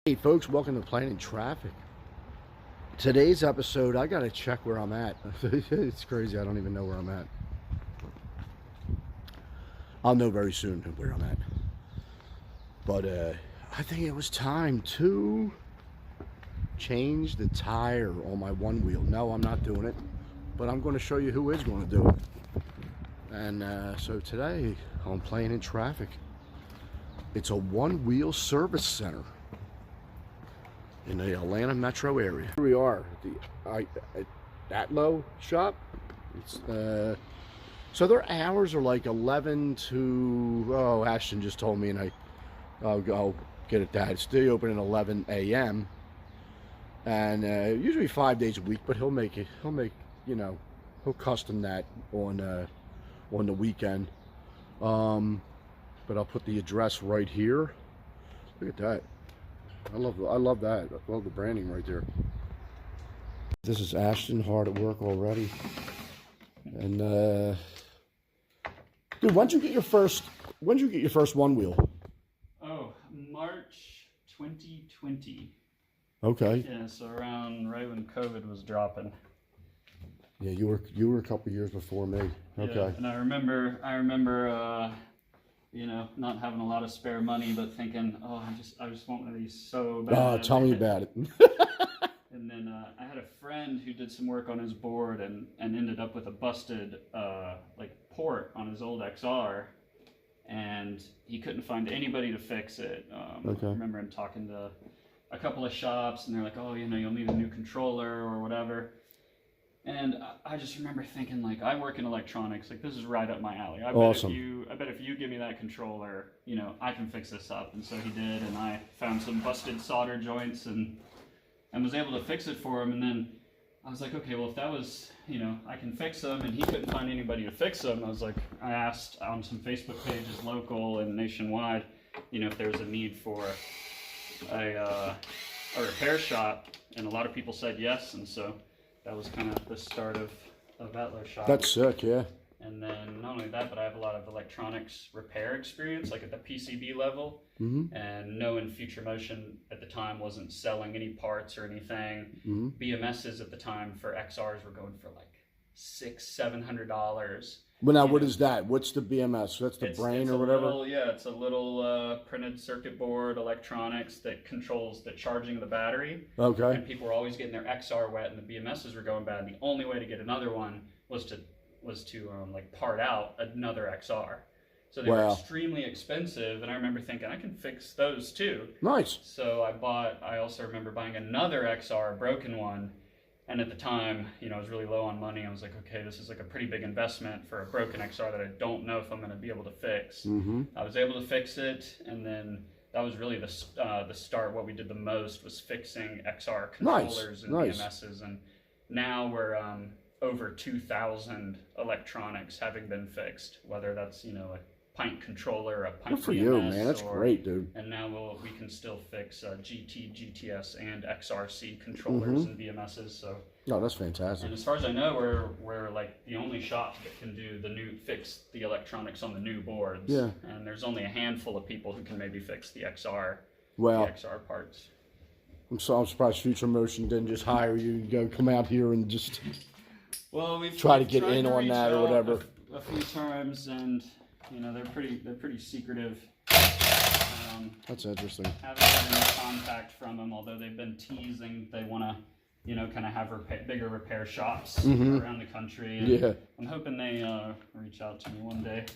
Hey folks, welcome to Planning Traffic. Today's episode, I gotta check where I'm at. It's crazy, I don't even know where I'm at. I'll know very soon where I'm at. But I think it was time to change the tire on my one wheel. No, I'm not doing it, but I'm going to show you who is going to do it. And so today on Planning Traffic, it's a one wheel service center in the Atlanta metro area. Here we are at the ATLOWSHOP. It's so their hours are like 11 to Ashton just told me, and I'll get it that they open at 11 a.m. and usually 5 days a week, but he'll custom that on the weekend. But I'll put the address right here. Look at that. I love that. I love the branding right there. This is Ashton, hard at work already. And dude, when'd you get your first one wheel? Oh, March 2020. Okay. Yeah, so right when COVID was dropping. Yeah, you were a couple years before me. Okay. Yeah, and I remember not having a lot of spare money, but thinking, oh, I just want one of these so bad. Oh, tell me about it. And then I had a friend who did some work on his board and ended up with a busted port on his old XR, and he couldn't find anybody to fix it. Okay. I remember him talking to a couple of shops, and they're like, oh, you'll need a new controller or whatever. And I just remember thinking, I work in electronics, this is right up my alley. Awesome. I bet if you give me that controller, I can fix this up. And so he did, and I found some busted solder joints and was able to fix it for him. And then I was like, okay, well, if that was, I can fix them, and he couldn't find anybody to fix them, I asked on some Facebook pages, local and nationwide, if there was a need for a repair shop, and a lot of people said yes, and so that was kind of the start of ATLOWSHOP. That's sick, yeah. And then not only that, but I have a lot of electronics repair experience, at the PCB level. Mm-hmm. And knowing Future Motion at the time wasn't selling any parts or anything. Mm-hmm. BMSs at the time for XRs were going for $600-700. Well, now what is that? What's the BMS? That's the brain or whatever? It's a little printed circuit board electronics that controls the charging of the battery. Okay. And people were always getting their XR wet, and the BMSs were going bad. And the only way to get another one was to part out another XR. So they were extremely expensive, and I remember thinking, I can fix those too. Nice. So I also remember buying another XR, a broken one. And at the time, I was really low on money. I was like, okay, this is a pretty big investment for a broken XR that I don't know if I'm going to be able to fix. Mm-hmm. I was able to fix it, and then that was really the start. What we did the most was fixing XR controllers and BMSs, and now we're over 2,000 electronics having been fixed, whether that's a pint controller, a pint Good for BMS, you, man. That's great, dude. And now we can still fix GT, GTS, and XRC controllers and BMSs. So. Oh, that's fantastic. And as far as I know, we're the only shop that can do fix the electronics on the new boards. Yeah. And there's only a handful of people who can maybe fix the XR parts. I'm surprised Future Motion didn't just hire you to come out here and just we've try to get in on that or whatever. A few times, and they're pretty secretive. That's interesting. Haven't had any contact from them, although they've been teasing they want to, kind of have bigger repair shops around the country. And yeah. I'm hoping they reach out to me one day.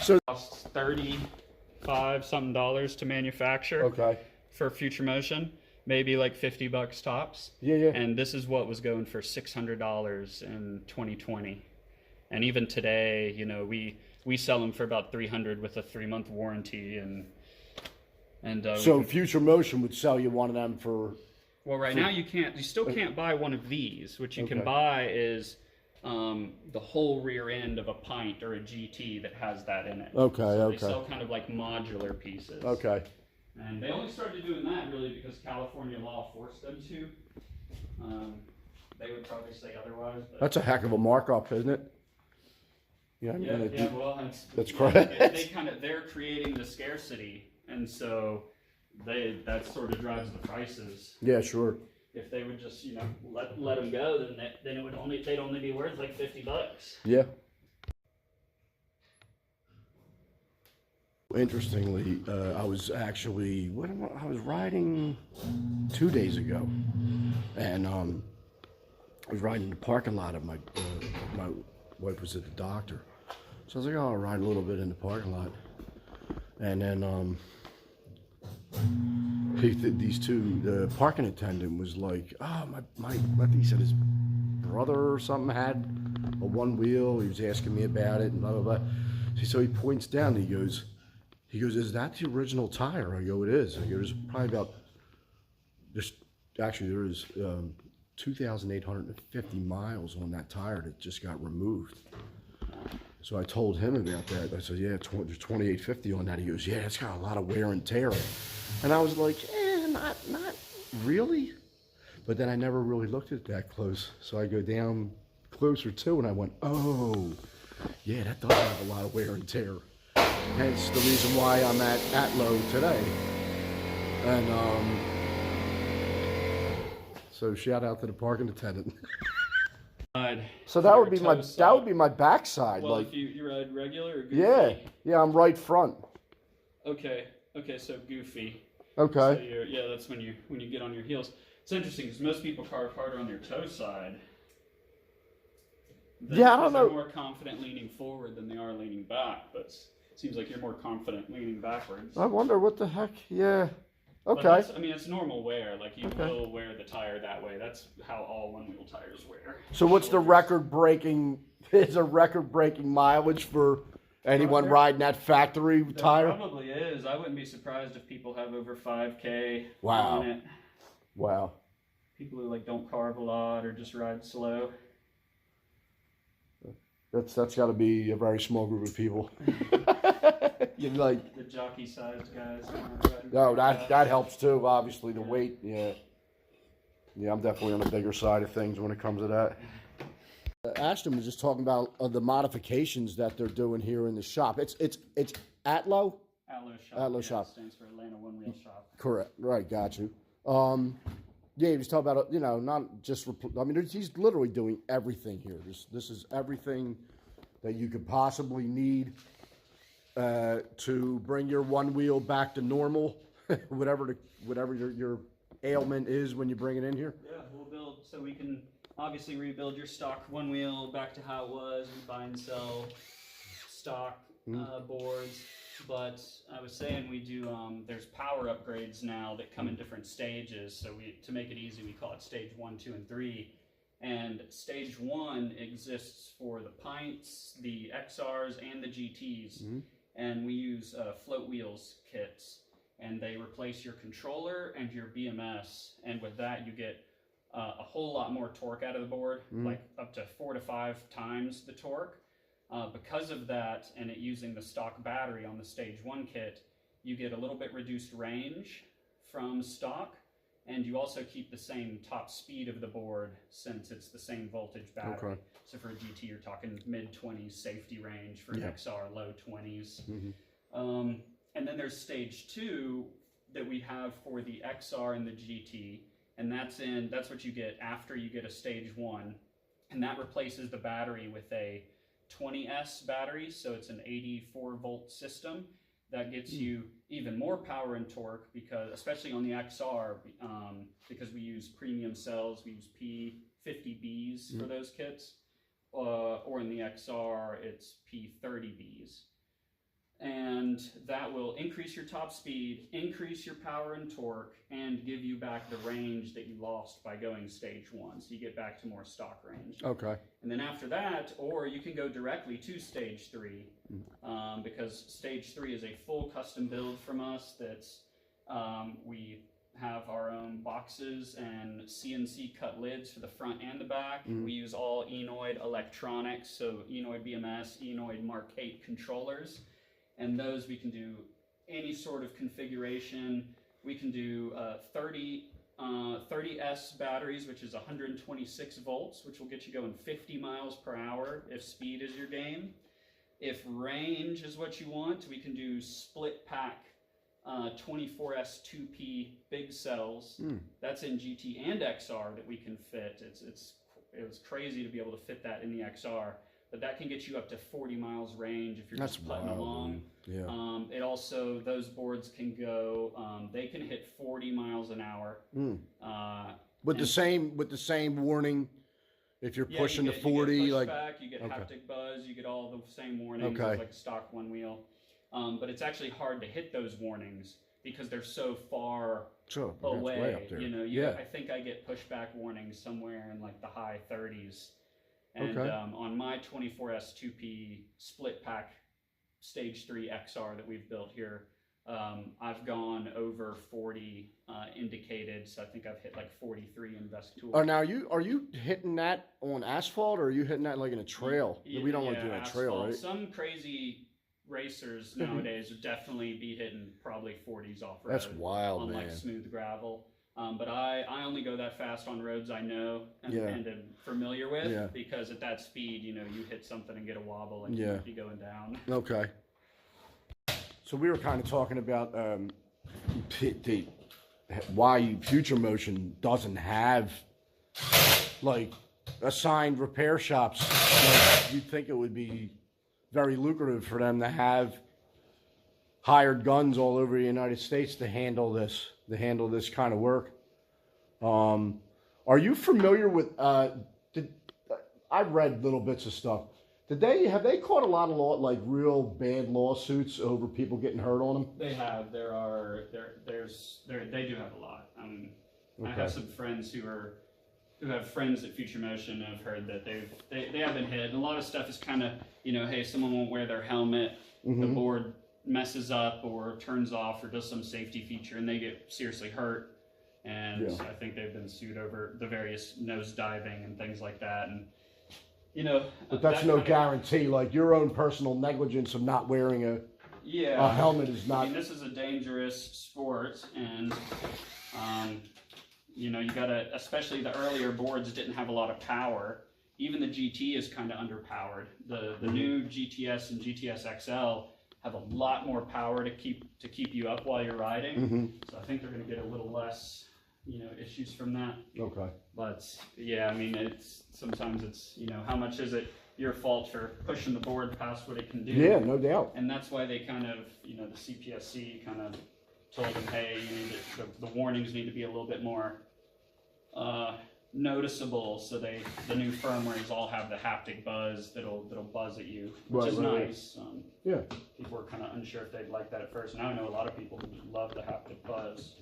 So it costs $35 to manufacture. Okay. For Future Motion, maybe $50 tops. Yeah. And this is what was going for $600 in 2020. And even today, we sell them for about $300 with a 3-month warranty, and so Future Motion would sell you one of them for. Well, now you still can't buy one of these. What you can buy is the whole rear end of a pint or a GT that has that in it. Okay. So they sell kind of modular pieces. Okay. And they only started doing that really because California law forced them to. They would probably say otherwise. But That's a heck of a markup, isn't it? Yeah, I mean, well, that's correct. They're creating the scarcity, and so that sort of drives the prices. Yeah, sure. If they would just, you know, let them go, then it would they'd only be worth like $50. Yeah. Interestingly, I was actually I was riding 2 days ago, and I was riding in the parking lot of my wife was at the doctor, so I was like, oh, I'll ride a little bit in the parking lot, and then the parking attendant was like, oh, I think he said his brother or something had a one wheel. He was asking me about it and blah blah blah. So he points down and he goes, is that the original tire? I go, it is. I go, there's probably about there is 2,850 miles on that tire that just got removed. So I told him about that. I said, yeah, there's 2,850 on that. He goes, yeah, it's got a lot of wear and tear. And I was like, not really. But then I never really looked at it that close. So I go down closer too, and I went, oh, yeah, that does have a lot of wear and tear. Hence the reason why I'm at ATLO today. And so shout out to the parking attendant. So that would be my backside. Well, like if you ride regular or goofy? Yeah, I'm right front. Okay, so goofy. Okay. So that's when you get on your heels. It's interesting because most people carve harder on their toe side. Yeah, I don't know. They're more confident leaning forward than they are leaning back, but it seems like you're more confident leaning backwards. I wonder what the heck. Yeah. Okay. It's normal wear. Like you will wear the tire that way. That's how all one-wheel tires wear. So what's the record-breaking? Is a record-breaking mileage for anyone riding that factory tire? Probably is. I wouldn't be surprised if people have over 5K Wow. on it. Wow. People who don't carve a lot or just ride slow. That's got to be a very small group of people. You like the jockey-sized guys. No, that helps too. Obviously, the weight. Yeah, I'm definitely on the bigger side of things when it comes to that. Ashton was just talking about the modifications that they're doing here in the shop. It's ATLO. ATLO Shop stands for Atlanta One Wheel Shop. Correct. Right. Got you. Yeah, he was talking about not just. He's literally doing everything here. This is everything that you could possibly need to bring your one wheel back to normal, whatever your ailment is when you bring it in here. Yeah, we'll build so we can obviously rebuild your stock one wheel back to how it was. We buy and sell stock boards. But I was saying we do, there's power upgrades now that come in different stages. So to make it easy, we call it stage 1, 2, and 3. And stage 1 exists for the Pints, the XRs, and the GTs. And we use float wheels kits. And they replace your controller and your BMS. And with that, you get a whole lot more torque out of the board, like up to 4 to 5 times the torque. Because of that, and it using the stock battery on the stage 1 kit, you get a little bit reduced range from stock, and you also keep the same top speed of the board since it's the same voltage battery. Okay. So for a GT, you're talking mid-20s safety range. For an XR, low 20s. And then there's stage 2 that we have for the XR and the GT, and that's what you get after you get a stage 1, and that replaces the battery with a 20S battery, so it's an 84 volt system that gets you even more power and torque, because especially on the XR, because we use premium cells, we use P50Bs for those kits, or in the XR it's P30Bs, and that will increase your top speed, increase your power and torque, and give you back the range that you lost by going stage 1. So you get back to more stock range. Okay. And then after that, or you can go directly to stage 3, because stage 3 is a full custom build from us. That's we have our own boxes and CNC cut lids for the front and the back. We use all Enoid electronics, so Enoid BMS, Enoid Mark 8 controllers. And those we can do any sort of configuration. We can do 30S batteries, which is 126 volts, which will get you going 50 miles per hour if speed is your game. If range is what you want, we can do split pack 24S2P big cells. That's in GT and XR that we can fit. It was crazy to be able to fit that in the XR, but that can get you up to 40 miles range if you're just putting along. Yeah. It also, those boards can go, they can hit 40 miles an hour. With the same warning. If you're pushing you to 40, you get like pushback, you get haptic buzz, you get all the same warnings as like a stock one wheel. But it's actually hard to hit those warnings because they're so far away. Way up there. You know, I think I get pushback warnings somewhere in like the high 30s. And on my 24S2P split pack stage 3 XR that we've built here, I've gone over 40 indicated, so I think I've hit like 43 in Vesctool. Oh, now are you hitting that on asphalt, or are you hitting that like in a trail? We don't want to do a trail, right? Some crazy racers nowadays would definitely be hitting probably 40s off road. That's wild, on man. like smooth gravel. But I only go that fast on roads I know and am familiar with, because at that speed, you know, you hit something and get a wobble and you might be going down. Okay. So we were kind of talking about why Future Motion doesn't have like assigned repair shops. Like, you'd think it would be very lucrative for them to have hired guns all over the United States to handle this kind of work. Are you familiar with? I've read little bits of stuff. Have they caught a lot of real bad lawsuits over people getting hurt on them? They have. They do have a lot. I have some friends who have friends at Future Motion. I've heard that they have been hit. And a lot of stuff is kind of, you know, hey, someone won't wear their helmet, the board messes up or turns off or does some safety feature, and they get seriously hurt. And I think they've been sued over the various nose diving and things like that. And you know, but that's no guarantee. Like your own personal negligence of not wearing a helmet is not. I mean, this is a dangerous sport, and you know, you gotta, especially the earlier boards didn't have a lot of power. Even the GT is kind of underpowered. The new GTS and GTS XL have a lot more power to keep you up while you're riding. So I think they're going to get a little less, you know, issues from that. Okay. But yeah, I mean, sometimes it's, you know, how much is it your fault for pushing the board past what it can do? Yeah, no doubt. And that's why they kind of, you know, the CPSC kind of told them, hey, you need the warnings need to be a little bit more noticeable. So the new firmwares all have the haptic buzz that'll buzz at you, which is nice. Yeah. People were kind of unsure if they'd like that at first, and I know a lot of people who love the haptic buzz.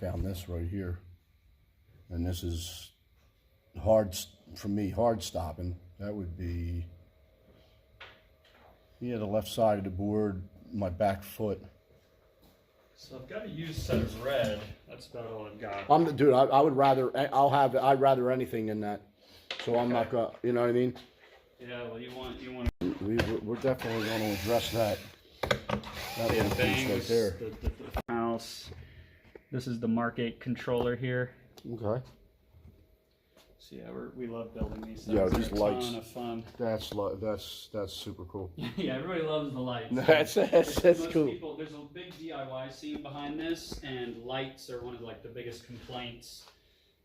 Found this right here, and this is hard for me. Hard stopping. That would be the left side of the board, my back foot. So I've got a used set of red. That's about all I've got. I would rather. I'd rather anything than that. So I'm not gonna. You know what I mean? Yeah. Well, you want. We're definitely going to address that. That little piece right there. The house. This is the Mark 8 controller here. Okay. So yeah, we love building these things. Yeah, these lights. Ton of fun. That's super cool. Yeah, everybody loves the lights. That's cool. People, there's a big DIY scene behind this, and lights are one of like the biggest complaints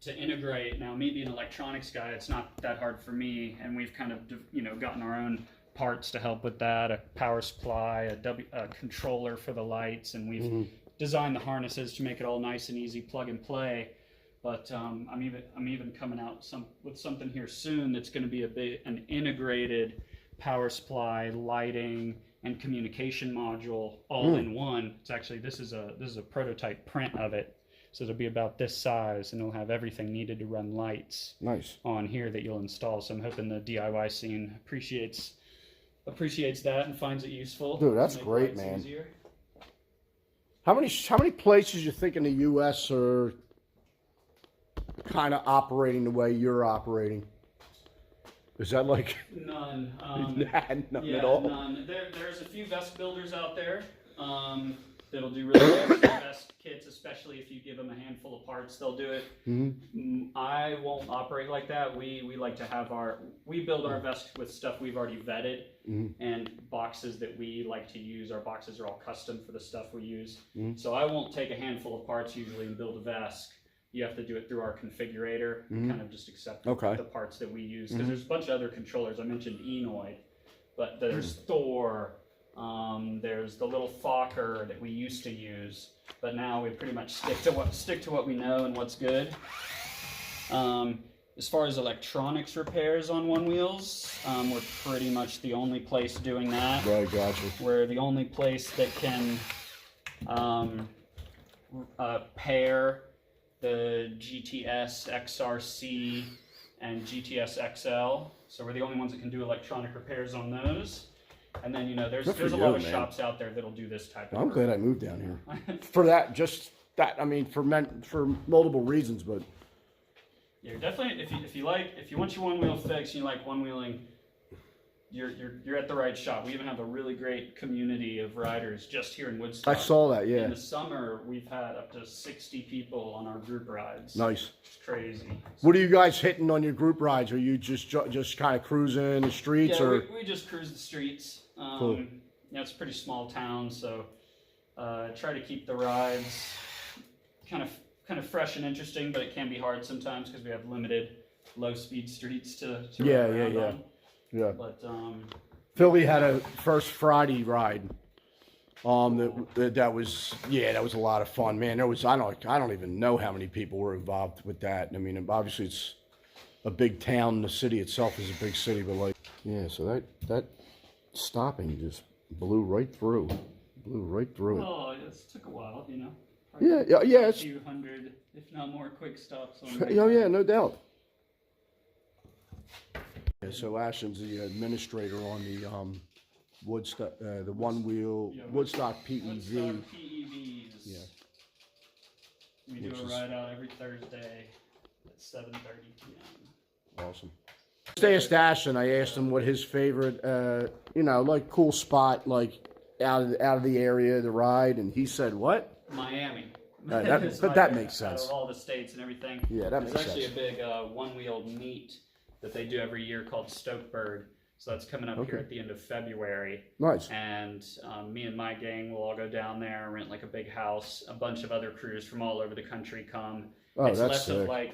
to integrate. Now, me being an electronics guy, it's not that hard for me, and we've kind of, you know, gotten our own parts to help with that, a power supply, a controller for the lights, and we've designed the harnesses to make it all nice and easy plug and play. But I'm even coming out with something here soon that's going to be an integrated power supply, lighting, and communication module all in one. It's actually, this is a prototype print of it. So it'll be about this size, and it'll have everything needed to run lights on here that you'll install. So I'm hoping the DIY scene appreciates that and finds it useful. Dude, that's great, man. Easier. How many places you think in the U.S. are kind of operating the way you're operating? Is that like none? None at all. None. There's a few vest builders out there. that'll do really well with the vest kits, especially if you give them a handful of parts, they'll do it. I won't operate like that. We like to have we build our vest with stuff we've already vetted, and boxes that we like to use. Our boxes are all custom for the stuff we use. So I won't take a handful of parts usually and build a vest. You have to do it through our configurator, kind of just accept the parts that we use. Because there's a bunch of other controllers. I mentioned Enoid, but there's Thor, there's the little Fokker that we used to use, but now we pretty much stick to what we know and what's good. As far as electronics repairs on one wheels, we're pretty much the only place doing that. Right, gotcha. We're the only place that can pair the GTS XRC and GTS XL. So we're the only ones that can do electronic repairs on those. And then, you know, there's a lot of shops out there that'll do this type of I'm work. glad I moved down here. For that, just that, I mean, for multiple reasons, but. Yeah, definitely, if you want your one wheel fixed and you like one wheeling, you're at the right shop. We even have a really great community of riders just here in Woodstock. I saw that, yeah. In the summer, we've had up to 60 people on our group rides. Nice. It's crazy. What are you guys hitting on your group rides? Are you just kind of cruising the streets, yeah, or? we just cruise the streets. Cool. You know, it's a pretty small town, so try to keep the rides kind of fresh and interesting, but it can be hard sometimes because we have limited low-speed streets to ride around on. Yeah. But Philly had a first Friday ride. That was a lot of fun, man. There was I don't even know how many people were involved with that. I mean, obviously it's a big town. The city itself is a big city, but like, yeah. So that stopping just blew right through it. oh, it took a while, you know. Yeah. A few hundred, if not more, quick stops on the way. Oh yeah, no doubt. Yeah, so Ashton's the administrator on the Woodstock, the one wheel Woodstock PEV. Woodstock PEVs. Yeah. We do a ride out every Thursday at 7:30 p.m. Awesome. I asked Ashton. I asked him what his favorite, like cool spot, like out of the area to ride, and he said what? Miami. That makes sense. Out of all the states and everything. Yeah, that makes sense. There's actually a big one-wheel meet that they do every year called Stokebird. So that's coming up here at the end of February. Nice. And me and my gang will all go down there, rent like a big house. A bunch of other crews from all over the country come. Oh, it's that's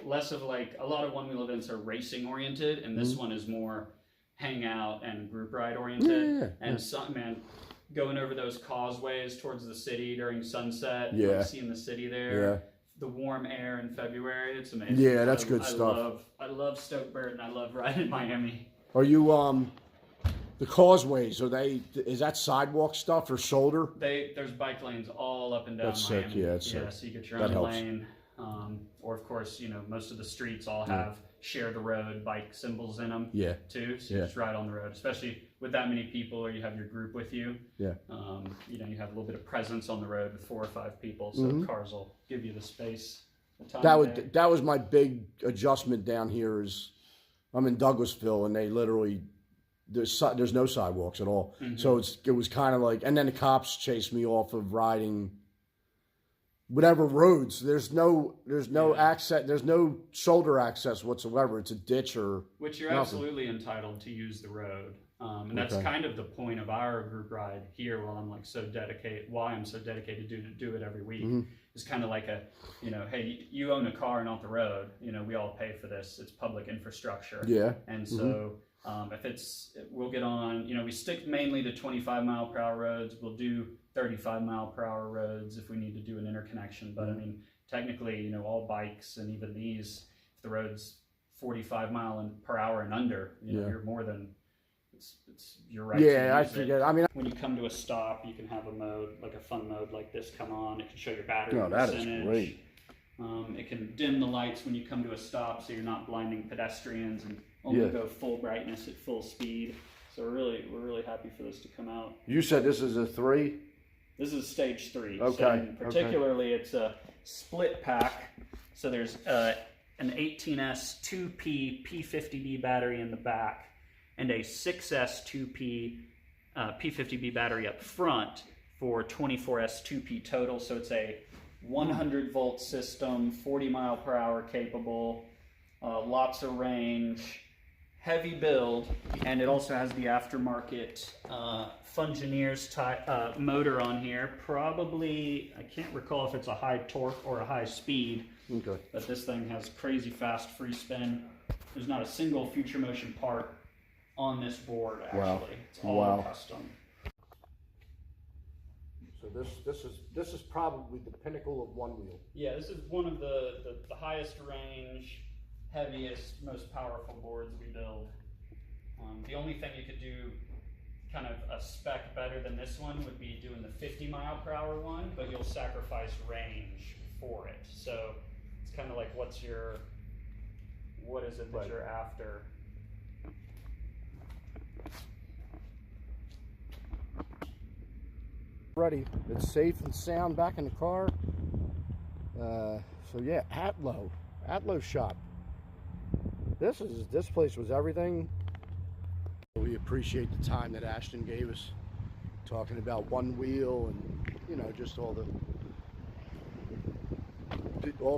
less of like a lot of one-wheel events are racing oriented, and this one is more hangout and group ride oriented. Going over those causeways towards the city during sunset, seeing the city there, the warm air in February, it's amazing. Yeah, that's good stuff. I love Stokebird, and I love riding Miami. Are you the causeways? Is that sidewalk stuff or shoulder? There's bike lanes all up and down That's Miami. sick. Yeah, that's sick. So you get your own lane. Or of course, most of the streets all have share the road bike symbols in them. Yeah. Too. So you just ride on the road, especially with that many people, or you have your group with you. Yeah. You have a little bit of presence on the road with 4 or 5 people, so cars will give you the space. That was my big adjustment down here. Is I'm in Douglasville, and they literally there's no sidewalks at all. So it was kind of like, and then the cops chased me off of riding whatever roads. There's no access. There's no shoulder access whatsoever. It's a ditch or which you're absolutely entitled to use the road. And that's kind of the point of our group ride here. Why I'm so dedicated to do it every week. It's kind of like hey, you own a car and off the road. We all pay for this. It's public infrastructure. Yeah. And so we'll get on. We stick mainly to 25-mile-per-hour roads. We'll do 35-mile-per-hour roads if we need to do an interconnection. But I mean, technically, all bikes and even these, if the road's 45-mile-per-hour and under, you're more than. It's your right. Yeah, I forget. I mean, when you come to a stop, you can have a mode, like a fun mode like this, come on. It can show your battery percentage. That is great. It can dim the lights when you come to a stop, so you're not blinding pedestrians, and only go full brightness at full speed. So we're really happy for this to come out. You said this is a 3? This is stage 3. Okay. So particularly, it's a split pack. So there's an 18S 2P P50B battery in the back, and a 6S 2P P50B battery up front for 24S 2P total. So it's a 100 volt system, 40 mile per hour capable, lots of range, heavy build, and it also has the aftermarket Fungineers type motor on here. Probably, I can't recall if it's a high torque or a high speed, Okay. but this thing has crazy fast free spin. There's not a single Future Motion part on this board, actually. Wow. It's all custom. So this is probably the pinnacle of one wheel. Yeah, this is one of the highest range, heaviest, most powerful boards we build. The only thing you could do kind of a spec better than this one would be doing the 50 mile per hour one, but you'll sacrifice range for it. So it's kind of like, what is it that you're after? Ready. It's safe and sound back in the car. So yeah, ATLOWSHOP. This place was everything. We appreciate the time that Ashton gave us, talking about one wheel and, you know, just all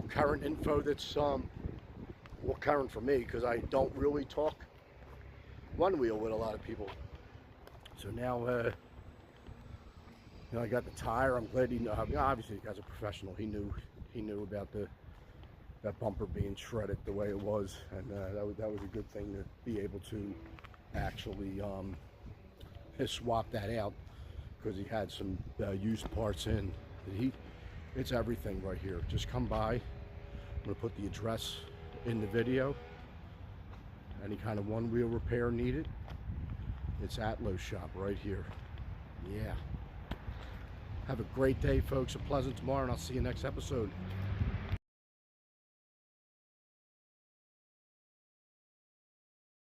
current info that's well, current for me, because I don't really talk one wheel with a lot of people. So now you know, I got the tire. I'm glad obviously as a professional he knew about that bumper being shredded the way it was, and that was a good thing to be able to actually swap that out, because he had some used parts in. It's everything right here. Just come by. I'm gonna put the address in the video. Any kind of one wheel repair needed, it's ATLOWSHOP right here. Yeah. Have a great day, folks. A pleasant tomorrow, and I'll see you next episode.